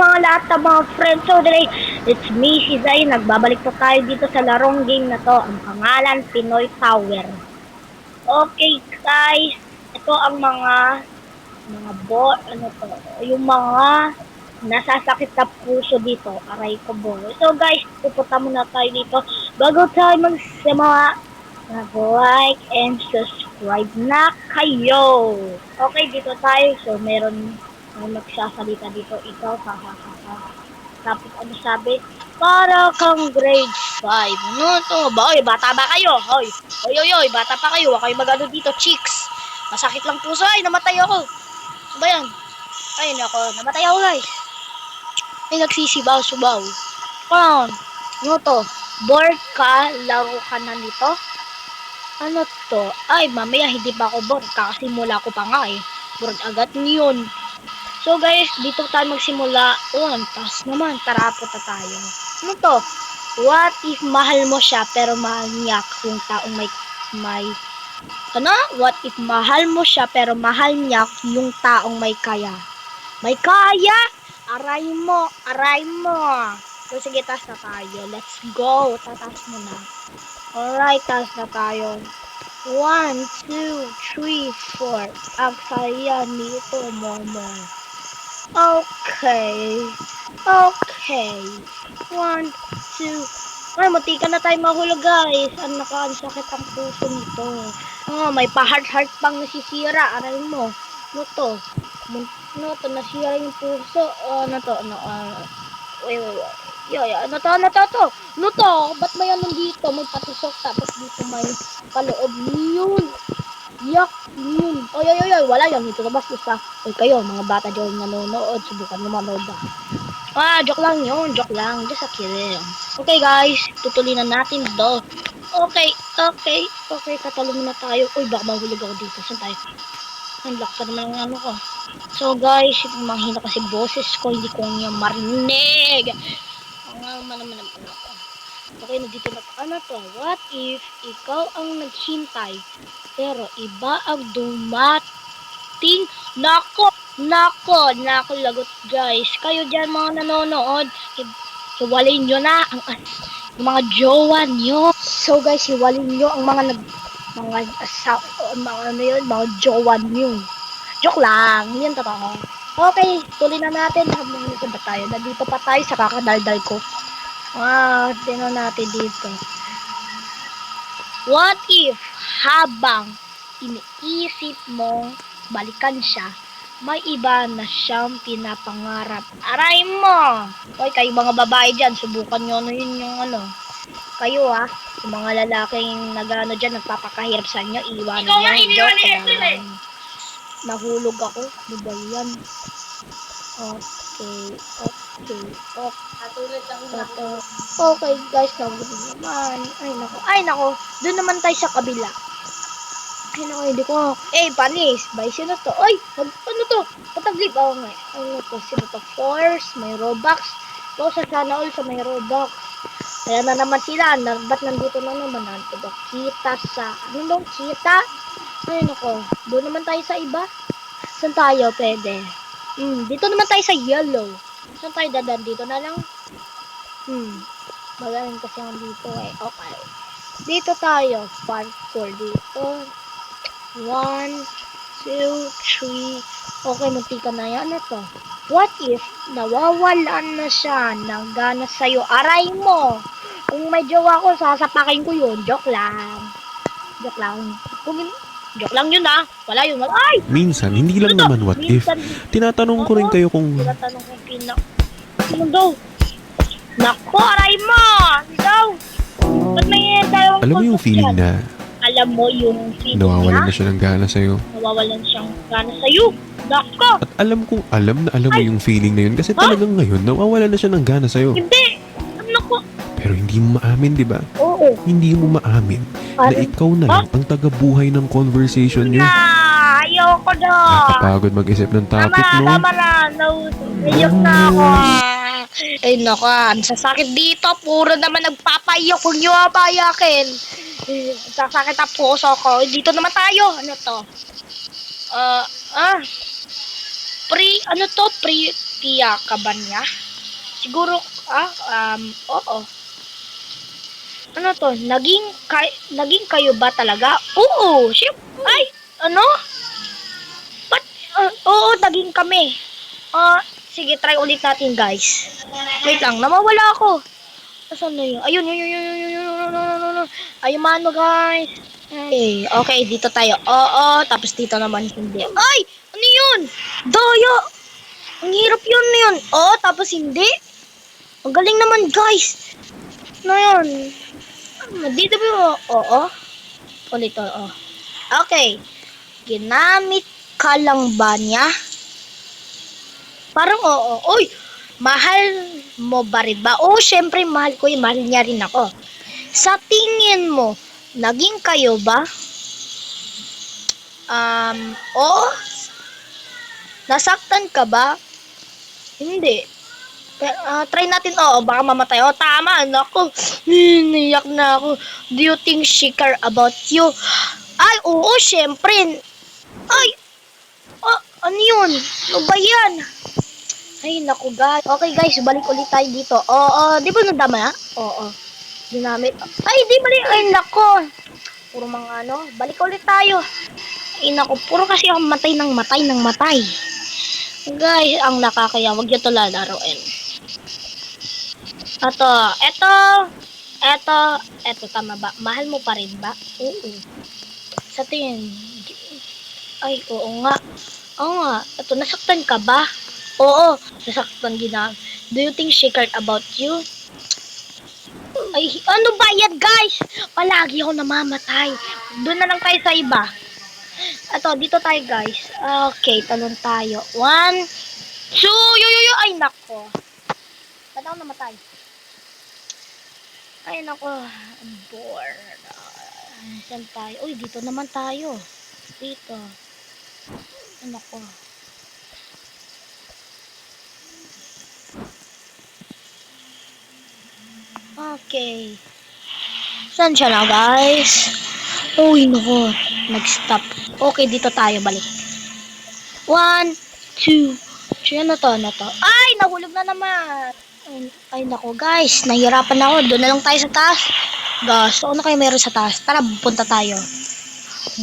mga lahat ng mga friends. So today, it's me, si Zay. Nagbabalik po tayo dito sa larong game na to. Ang pangalan, Pinoy Tower. Okay guys, ito ang ano to, yung mga nasasakit sa puso dito. Aray ko bo. So guys, pupunta muna tayo dito. Bago tayo magsimula, mag-like and subscribe na kayo. Okay, dito tayo. So meron magsasalita dito. Ikaw, ha. Tapos ano sabi? Para kang grade 5. Ano to ba? Oy, bata ba kayo? Hoy. Oy, bata pa kayo. Huwag kayo magano dito, chicks. Masakit lang puso. Ay, namatay ako. Ano ba yan? Ay, nako. Namatay ako, guys. Ay, nagsisibaw-subaw. Ano to? Bored ka? Laro ka na nito? Ano to? Ay, mamaya hindi pa ako bored. Kakasimula ko pa nga eh. Bored agad ngayon. So guys, dito tayo magsimula. Oh, ang taas naman. Tara, punta tayo. Ano to? What if mahal mo siya pero mahal niya yung taong may ano? What if mahal mo siya pero mahal niya yung taong may kaya? May kaya? Aray mo. So sige, taas na tayo. Let's go. Tataas mo na. Alright, taas na tayo. 1, 2, 3, 4. Ang saya nito, Momo. Okay. 1, 2. Ay, muntikan na tayo mahulog, guys. Ang sakit ang puso nito. Oh, may pa-heart pang nasisira. Aray mo. Ano to? Nasira yung puso. Ano to? Wait. Ano to? Ba't may anong dito? May patusok, tapos dito may paloob. Yun. Yak, yun. Oy, wala yan. Ito na basta. Oy, kayo, mga bata dyan nanonood, subukan nyo manood ba? Joke lang yun. Just a kidding. Okay, guys. Tutuloy na natin to. Okay. Katalo muna tayo. Uy, baka mahulog ako dito. Saan tayo? Ang lak pa naman ang ano ko. So, guys, manghina kasi boses ko. Hindi ko niya marinig. Naman ako. Okay, nandito na. Ano to? What if ikaw ang naghintay pero iba ang dumating? Nako, lagot, guys. Kayo dyan mga nanonood, hiwalin nyo na ang mga jowa nyo. So guys, hiwalin nyo ang mga mga jowa nyo. Joke lang, yun totoo. Okay, tuloy na natin. Nandito ba tayo? Nandito pa tayo sa kakadaldal ko. Tingnan natin dito. What if habang iniisip mong balikan siya, may iba na siyang pinapangarap? Aray mo! Hoy, kayo mga babae dyan, subukan nyo ano yun yung ano. Kayo yung mga lalaking nagano dyan, nagpapakahirap sa inyo, iwanan nyo. Joke lang. Nahulog ako. Diba yan? Okay. Okay guys, naman. Ay nako. Doon naman tayo sa kabila. Ay nako, hindi ko. Panis. By sino to? Ay, ano to? Pataglip ako nga. Ano to? Sino to? Force. May Robux. Sa sana all sa may Robux. Kaya na naman sila. Ba't nandito na naman? Ano kita sa... Ano dong kita? Ay nako. Doon naman tayo sa iba. Saan tayo pwede? Dito naman tayo sa yellow. Saan tayo dadan? Dito na lang. Magaling kasi ang dito eh. Okay. Dito tayo. Parkour dito. 1, 2, 3. Okay, muntika na yan. Ano to? What if nawawalan na siya ng gana sa'yo? Aray mo! Kung may jowa ko, sasapakin ko yun. Joke lang. Joke lang yun Wala yun. Ay! Minsan, hindi lang naman what if. Tinatanong ko rin kayo kung... Ano daw? Nako, aray mo! Daw! Ba't may dalawang Alam mo yung feeling na... Alam mo yung feeling nawawalan na siya ng gana sa'yo. Nawawalan siyang gana sa'yo. Nako! At alam na alam mo yung feeling na yun. Kasi talagang ngayon, nawawalan na siya ng gana sa'yo. Hindi! Nako! Pero hindi mo maamin, di ba? Oo. Hindi mo maamin na ikaw na lang ang tagabuhay ng conversation niyo. Ayoko na! Nakakapagod mag-isip ng topic, no? Tama na! Naiyak na ako. Ay nako, ang sasakit dito. Puro naman nagpapaiyak. Huwag niyo papayakin. Sasakit ang puso ko. Dito naman tayo. Ano to? Pia ka ba niya? Siguro, oo. Ano to? Naging kayo ba talaga? Oo, ay, ano? Ba't, oo, naging kami. Sige, try ulit natin, guys. Wait lang, namawala ako. Nasaan na yun? Ayun, yun. Ayun, mano, guys. Okay, dito tayo. Oo, tapos dito naman hindi. Ay! Ano yun? Daya! Ang hirap yun. Oo, tapos hindi. Ang galing naman, guys. Ano yun? Dito ba? Oo. Ulit, oo. Okay. Ginamit ka lang ba niya? Parang oo. Uy! Mahal mo ba rin ba? Oo, syempre mahal ko yun. Mahal niya rin ako. Sa tingin mo, naging kayo ba? Oo. Nasaktan ka ba? Hindi. Try natin, oo, baka mamatay. Oh, tama, nako. Niyak na ako. Do you think she care about you? Ay, oo, syempre. Ay, ano yun? Ano ba yan? Ay, naku, guys. Okay, guys, balik ulit tayo dito. Oo, di ba nadama? Oo. Ginamit. Ay, di mali. Ay, nako. Puro mga ano. Balik ulit tayo. Ay, nako. Puro kasi ako matay ng matay. Guys, ang nakakaya. Huwag nyo ito lalaroin. Eto, tama ba? Mahal mo pa rin ba? Oo. Sa tingin, ay, oo nga. Oo nga. Eto, nasaktan ka ba? Oo, nasaktan Do you think she cared about you? Ay, ano ba yan, guys? Palagi ako namamatay. Doon na lang tayo sa iba. Eto, dito tayo, guys. Okay, talon tayo. 1, 2, ay, nako. Ba't ako namatay? Ay, nako. I'm bored. Saan tayo? Uy, dito naman tayo. Dito. Ay, nako. Okay. Saan siya na, guys? Uy, nako. Nag-stop. Okay, dito tayo balik. 1, 2, 3. Ano to? Ay, nahulog na naman. Ay, nako, guys. Nahihirapan ako. Doon na lang tayo sa taas. Gas, ano kayo meron sa taas? Tara, punta tayo.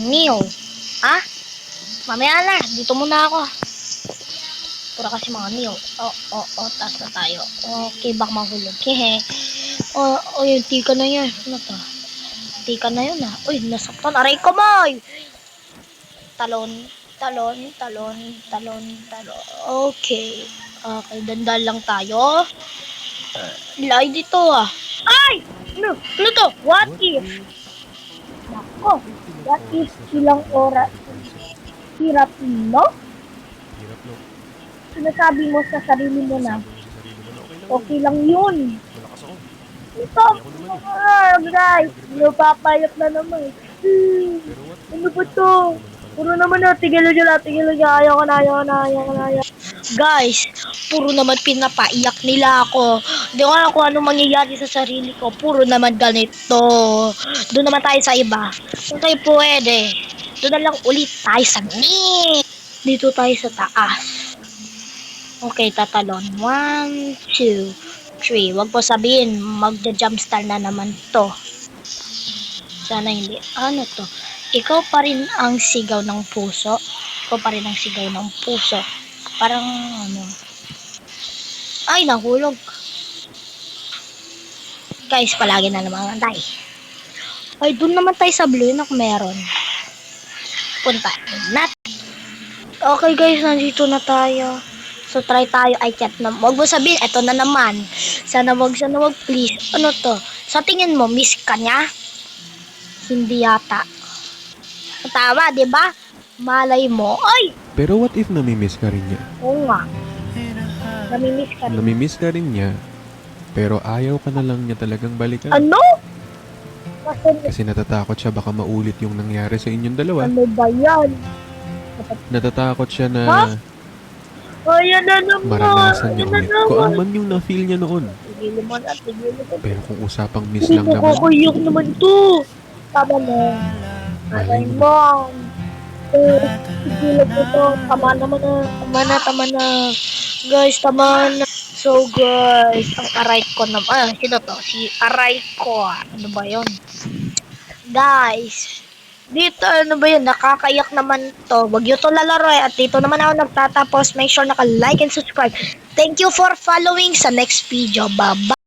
Neo. Mamaya na. Dito muna ako. Pura kasi mga Neo. Taas na tayo. Okay, baka mahulog. Hehe. Yung tika na yan. Ano to? Tika na yun, Uy, nasaktan. Aray ko, Moy! Talon. Okay. Okay, dandal lang tayo. Lay dito, Ay! Ano to? What if? Nako. What if ilang oras? Hirap, no? Hirap, no? Sinasabi mo sa sarili mo na, okay lang yun. Malakas ako. Ito, guys, napapayap na naman. Ano ba to? Puro naman tigil na, ayaw ko na. Guys, puro naman pinapaiyak nila ako. Di ko alam kung ano mangyayari sa sarili ko. Puro naman ganito. Doon naman tayo sa iba. Kung tayo pwede. Doon na lang ulit tayo sa mid. Dito tayo sa taas. Okay, tatalon. 1, 2, 3. Wag po sabihin, magja-jumpstart na naman to. Sana hindi. Ano to? Ikaw pa rin ang sigaw ng puso. Parang ano. Ay, nahulog. Guys, palagi na naman tayo. Ay, dun naman tayo sa blue na meron. Punta natin. Okay guys, nandito na tayo. So, try tayo. Ay, chat na. Huwag mo sabihin, eto na naman. Sana wag, please. Ano to? Sa tingin mo, miss ka niya? Hindi yata. Tama, di ba? Malay mo. Ay! Pero what if namimiss ka rin niya? Oo nga. Namimiss ka rin niya, pero ayaw ka na lang niya talagang balikan. Ano? Kasi natatakot siya baka maulit yung nangyari sa inyong dalawa. Ano ba yan? Natatakot siya na Ayan na naman. maranasan niya ulit. Kung ano man yung na-feel niya noon. Tigil mo. Pero kung usapang miss Hindi lang ko naman, kukuyok naman to. Tama na. malay Ay, mo. mom. Tigilan ko to. Tama na. Guys, tama na. So guys, ang aray ko naman. Sino to? Si aray ko. Ano ba yon? Guys, dito ano ba yun? Nakakaiyak naman to. Wag nyo to lalaro At dito naman ako nagtatapos. Make sure naka-like and subscribe. Thank you for following sa next video. Bye-bye.